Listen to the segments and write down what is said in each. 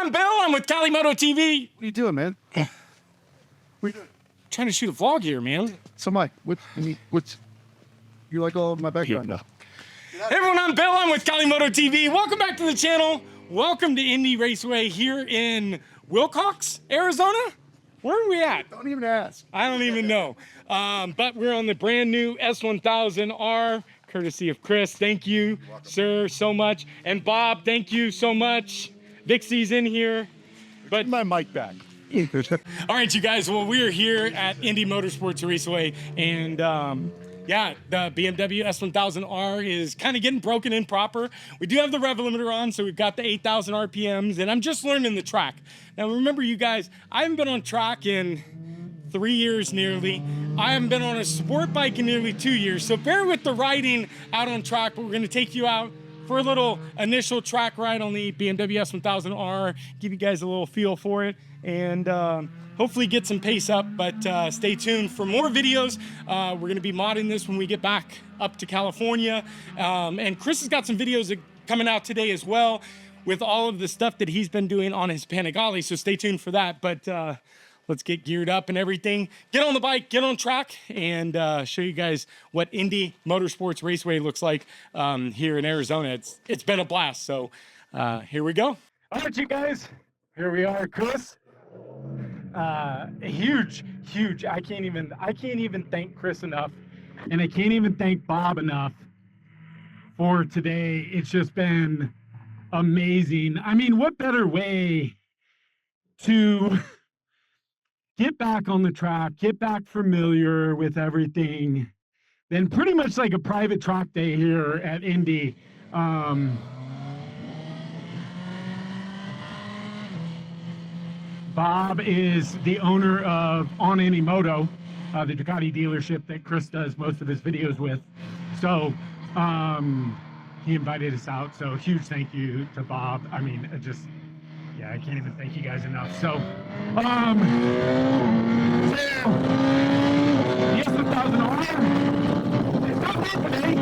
I'm Bill. I'm with Cali Moto TV. What are you doing, man? What are you doing? Trying to shoot a vlog here, man. So, Mike, what's you like all of my background now? Hey everyone, I'm Bill. I'm with Cali Moto TV. Welcome back to the channel. Welcome to Indy Raceway here in Wilcox, Arizona. Where are we at? Don't even ask. I don't even know. But we're on the brand new S1000R, courtesy of Chris. Thank you, sir, so much. And Bob, thank you so much. Vixie's in here. But My mic back. all right, you guys. Well, we're here at Indy Motorsports Raceway, and yeah, the BMW S1000R is kind of getting broken in proper. We do have the rev limiter on, so we've got the 8,000 RPMs, and I'm just learning the track. Now, remember, you guys, I haven't been on track in 3 years nearly. I haven't been on a sport bike in nearly 2 years, so bear with the riding out on track, but we're going to take you out for a little initial track ride on the BMW S1000R, give you guys a little feel for it, and hopefully get some pace up, but stay tuned for more videos. We're going to be modding this when we get back up to California, and Chris has got some videos coming out today as well with all of the stuff that he's been doing on his Panigale, so stay tuned for that. But let's get geared up and everything. Get on the bike, get on track, and show you guys what Indy Motorsports Raceway looks like here in Arizona. It's been a blast, so here we go. All right, you guys, here we are, Chris. Huge. I can't even thank Chris enough, and I can't even thank Bob enough for today. It's just been amazing. I mean, what better way to get back on the track, get back familiar with everything, then pretty much like a private track day here at Indy. Bob is the owner of On Any Moto, the Ducati dealership that Chris does most of his videos with. So he invited us out. So huge thank you to Bob. I mean, yeah, I can't even thank you guys enough. So, the S1000R, it's not bad today.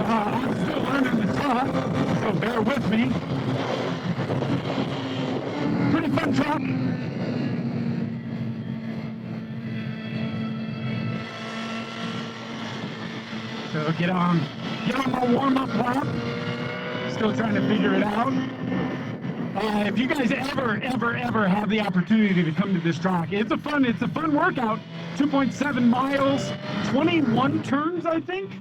I'm still learning the truck, so bear with me. Pretty fun truck. So get on my warm-up lap. Still trying to figure it out. If you guys ever have the opportunity to come to this track, it's a fun workout. 2.7 miles, 21 turns, I think,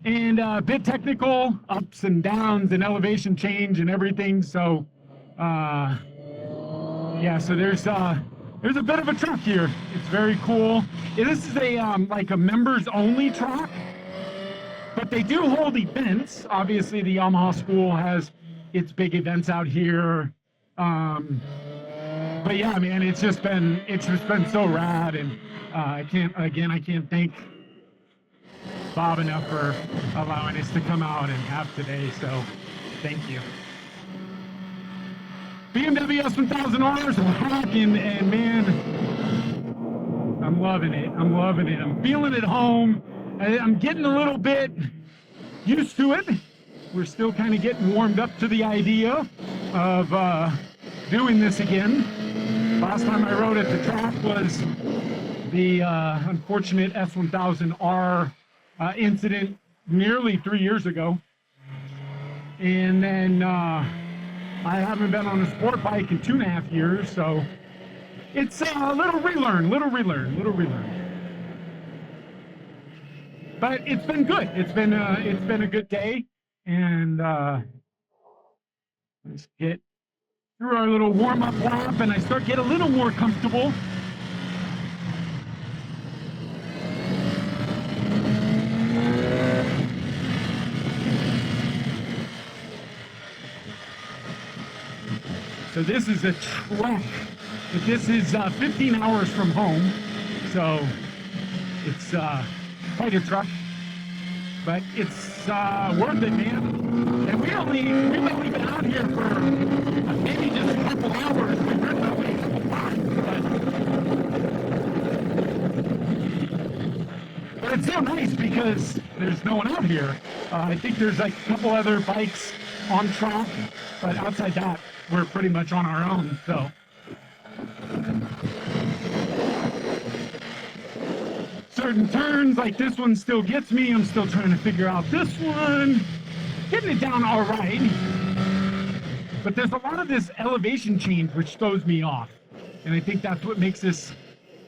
and a bit technical, ups and downs and elevation change and everything. So, yeah. So there's a bit of a track here. It's very cool. This is a like a members only track, but they do hold events. Obviously, the Yamaha school has its big events out here, but yeah, man, it's just been so rad, and I can't thank Bob enough for allowing us to come out and have today. So thank you. BMW S1000R is rocking, and man, I'm loving it. I'm feeling at home. I'm getting a little bit used to it. We're still kind of getting warmed up to the idea of doing this again. Last time I rode at the track was the unfortunate S1000R incident nearly 3 years ago. And then I haven't been on a sport bike in 2.5 years, so it's a little relearn. But it's been good. It's been a good day. And let's get through our little warm-up lap, and I start get a little more comfortable. So this is a trek. This is 15 hours from home, so it's quite a trek. But it's worth it, man. And we've only been out here for maybe just a couple hours. We've ridden away a lot, but it's so nice because there's no one out here. I think there's like a couple other bikes on track. But outside that, we're pretty much on our own, so. Certain turns, like this one still gets me. I'm still trying to figure out this one. Getting it down all right. But there's a lot of this elevation change which throws me off. And I think that's what makes this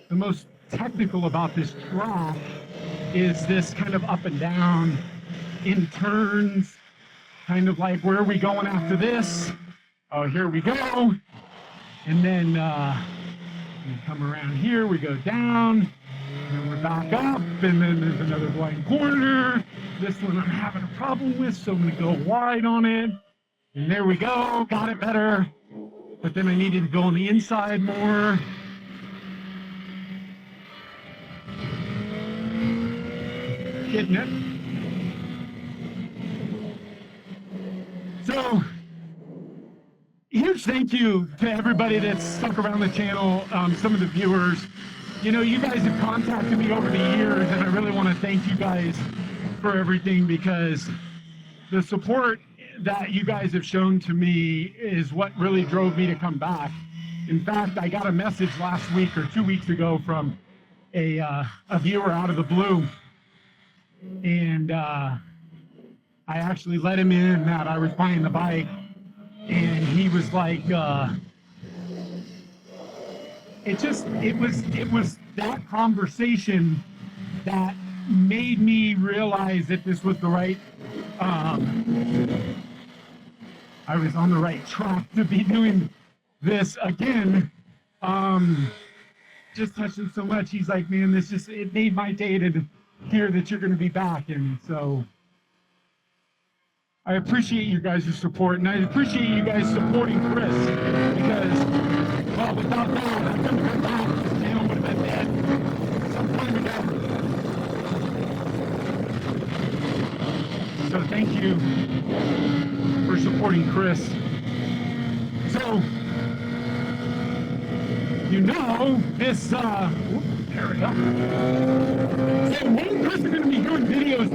the most technical about this track, is this kind of up and down in turns, kind of like, where are we going after this? Oh, here we go. And then we come around here, we go down, and then we're back up, and then there's another blind corner. This one I'm having a problem with, so I'm gonna go wide on it. And there we go, got it better. But then I needed to go on the inside more. Getting it. So, huge thank you to everybody that's stuck around the channel, some of the viewers. You know, you guys have contacted me over the years, and I really want to thank you guys for everything, because the support that you guys have shown to me is what really drove me to come back. In fact, I got a message last week or 2 weeks ago from a viewer out of the blue, and I actually let him in that I was buying the bike, and he was like, it was that conversation that made me realize that this was the right, I was on the right track to be doing this again. Just touched him so much. He's like, man, it made my day to hear that you're going to be back. And so I appreciate you guys' support, and I appreciate you guys supporting Chris, because, well, without that, I couldn't have been back. This channel would have been dead some time ago. So thank you for supporting Chris. So, you know, this, there we go. So me and Chris are going to be doing videos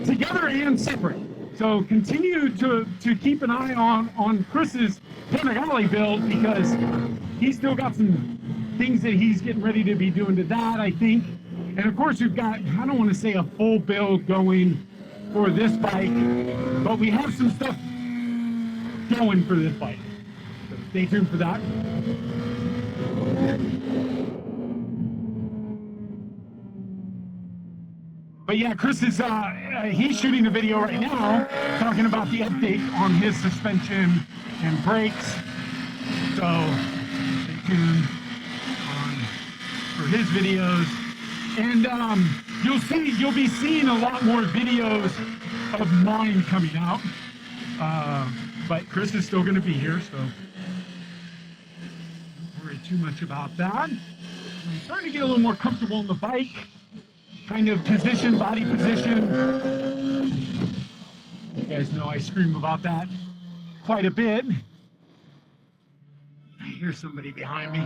together and separate. So continue to keep an eye on Chris's Panigale build, because he's still got some things that he's getting ready to be doing to that, I think. And of course, we've got, I don't want to say a full build going for this bike, but we have some stuff going for this bike. So stay tuned for that. But yeah, Chris is he's shooting a video right now talking about the update on his suspension and brakes. So stay tuned for his videos, and you'll be seeing a lot more videos of mine coming out. But Chris is still going to be here, so don't worry too much about that. I'm starting to get a little more comfortable on the bike. Kind of position, body position. You guys know I scream about that quite a bit. I hear somebody behind me.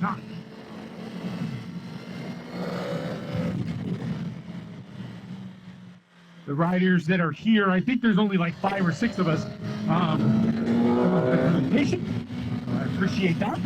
Nah. The riders that are here, I think there's only like 5 or 6 of us. Patient. I appreciate that.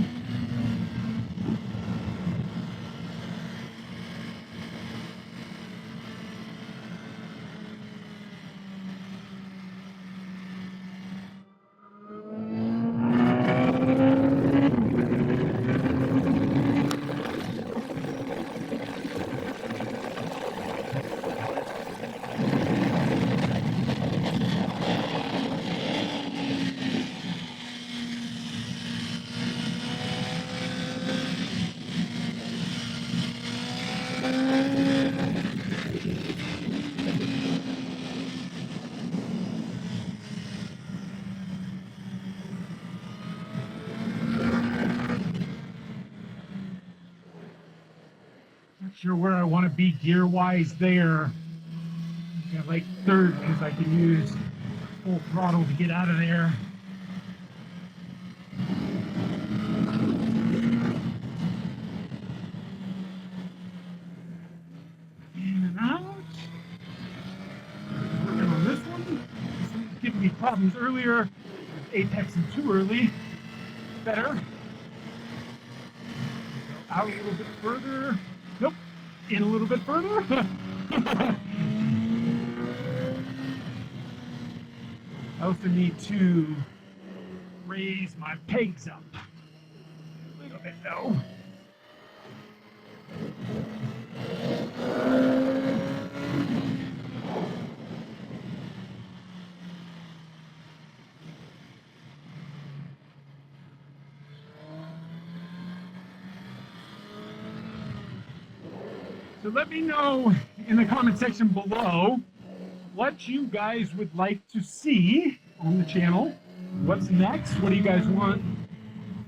Sure where I want to be gear wise there. Got like third, because I can use full throttle to get out of there. problems earlier with apexing too early. Better. Out a little bit further. Nope. In a little bit further. I also need to raise my pegs up a little bit though. So let me know in the comment section below what you guys would like to see on the channel. What's next? What do you guys want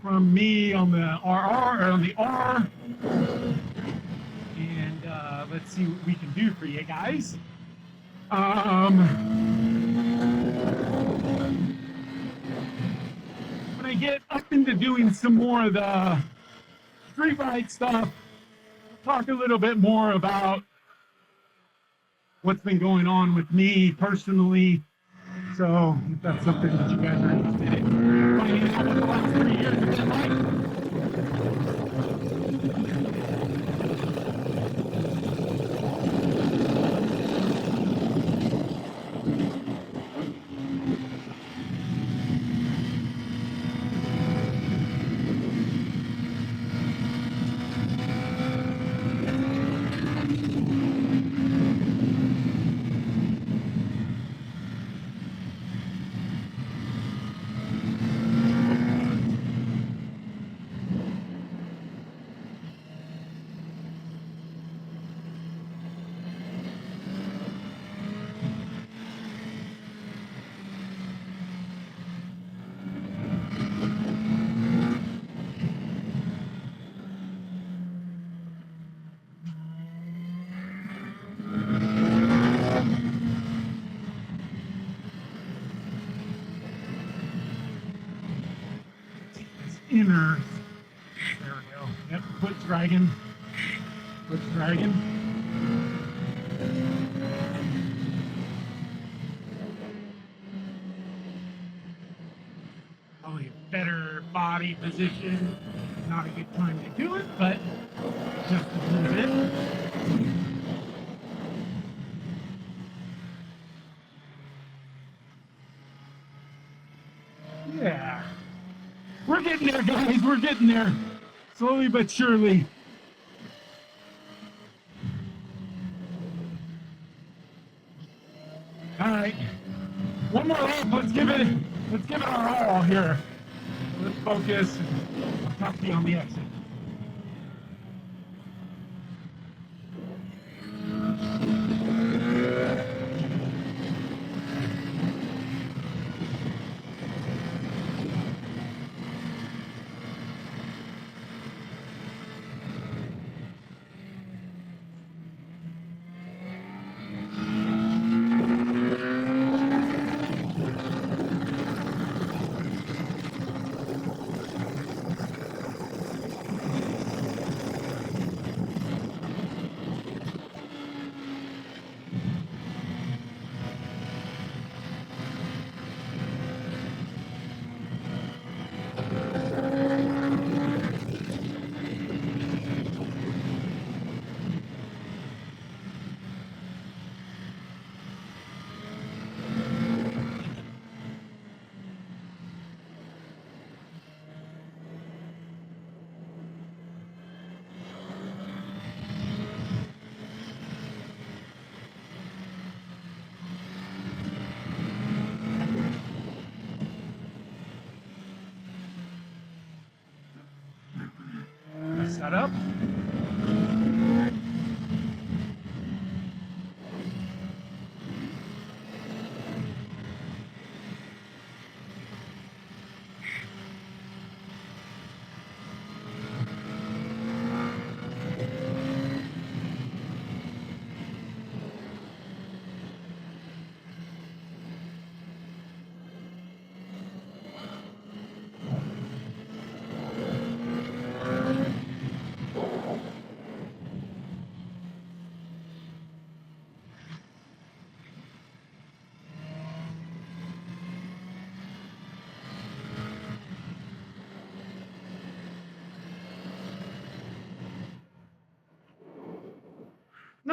from me on the RR or on the R? And let's see what we can do for you guys. When I get up into doing some more of the street ride stuff, talk a little bit more about what's been going on with me personally. So if that's something that you guys are interested in finding out what the last 3 years have been like. Inner. There we go. Yep, foot dragging. Foot dragging. Probably a better body position. Not a good time to do it, but just a little bit. Yeah. We're getting there, guys. We're getting there. Slowly but surely. All right. One more lap. Let's give it our all here. Let's focus. I'll talk to you on the exit. Set up.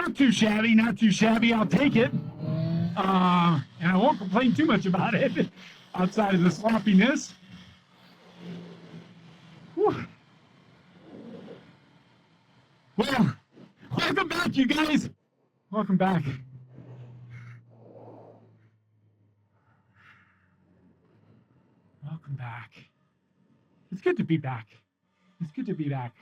not too shabby, not too shabby. I'll take it. And I won't complain too much about it outside of the sloppiness. Whew. Well, welcome back, you guys. Welcome back. Welcome back. It's good to be back. It's good to be back.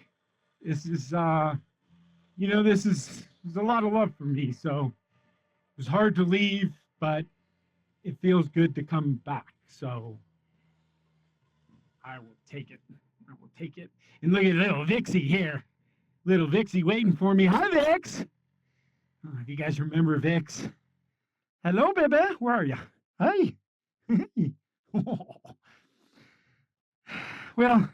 This is, you know, this is a lot of love for me. So it was hard to leave, but it feels good to come back. So I will take it. I will take it. And look at little Vixie here. Little Vixie waiting for me. Hi, Vix. Oh, if you guys remember Vix. Hello, baby. Where are you? Hi. Well,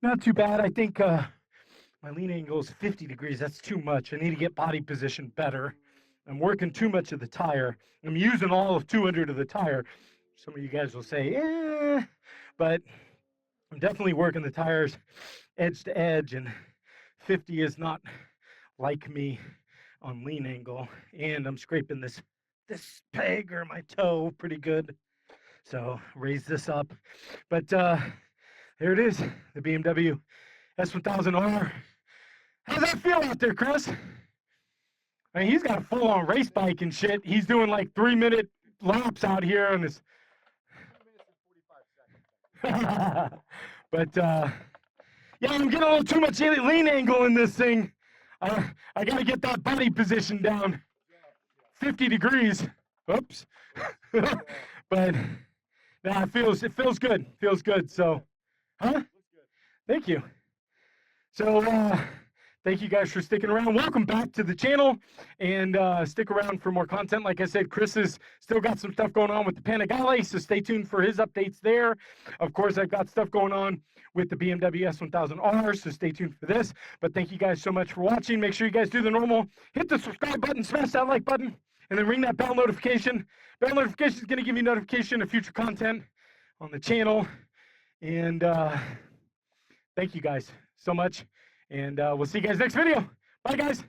not too bad. I think my lean angle is 50 degrees. That's too much. I need to get body position better. I'm working too much of the tire. I'm using all of 200 of the tire. Some of you guys will say, eh, but I'm definitely working the tires edge to edge, and 50 is not like me on lean angle. And I'm scraping this peg or my toe pretty good. So raise this up. But here it is, the BMW S1000R. How's that feel out there, Chris? I mean, he's got a full-on race bike and shit. He's doing like 3-minute laps out here on his. 2 minutes and 45 seconds. But yeah, I'm getting a little too much lean angle in this thing. I gotta get that body position down. 50 degrees. Oops. But nah, it feels good. Feels good. So, huh? Thank you. So, thank you guys for sticking around. Welcome back to the channel, and stick around for more content. Like I said, Chris has still got some stuff going on with the Panigale, so stay tuned for his updates there. Of course, I've got stuff going on with the BMW S1000R, so stay tuned for this. But thank you guys so much for watching. Make sure you guys do the normal. Hit the subscribe button, smash that like button, and then ring that bell notification. Bell notification is going to give you notification of future content on the channel. And thank you guys so much. And we'll see you guys next video. Bye, guys.